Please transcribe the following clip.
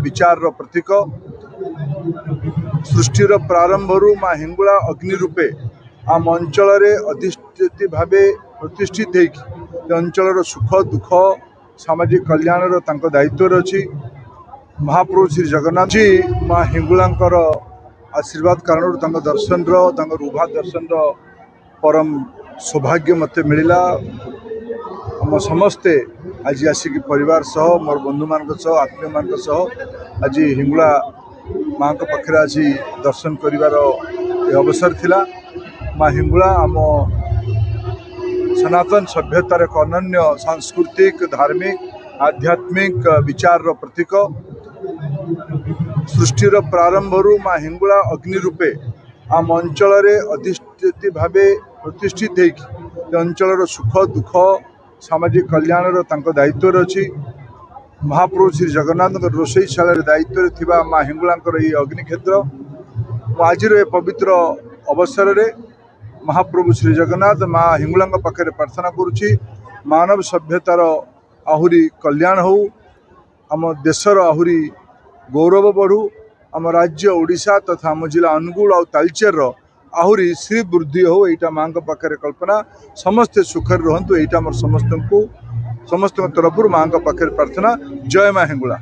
विचार प्रतीक सृष्टिर प्रारंभ माँ हिंगुला अग्नि रूपे आम अंचल अधिष्ठित भाव प्रतिष्ठित अंचल सुख दुख सामाजिक कल्याण दायित्व अच्छी महाप्रभु श्री जगन्नाथ जी माँ हिंगुला आशीर्वाद कारण दर्शन रुभा दर्शन परम सौभाग्य मत मिलला। आम समस्ते आज आसिक परिवार सह मोर बंधु मान आत्मीय मान आज हिंगुला माँ पाखे आज दर्शन करिवार अवसर थिला। माँ हिंगुला आम सनातन सभ्यतार एक अनन्य सांस्कृतिक धार्मिक आध्यात्मिक विचार प्रतीक सृष्टिर प्रारंभ माँ हिंगुला अग्नि रूपे आम अंचल अधिष्ठित भाव प्रतिष्ठित अंचल सुख दुख सामाजिक कल्याण दायित्व अच्छी महाप्रभु श्री जगन्नाथ रोषईशाला दायित्व थिबा माँ हिंगुला अग्निक्षेत्र आज पवित्र अवसर रे महाप्रभु श्री जगन्नाथ माँ हिंगुला पाखे प्रार्थना करुछि मानव सभ्यतार आहुरी कल्याण हो आम देशर आहुरी गौरव बढ़ू आम राज्य ओडिशा तथा आम जिला अनुगुल और तालचेर आहुरी श्री वृद्धि हो यहाँ माँ पाखे कल्पना समस्ते सुखर रुहतु यहाँ समस्त तरफ माँ पाखे प्रार्थना। जय माँ हिंगुला।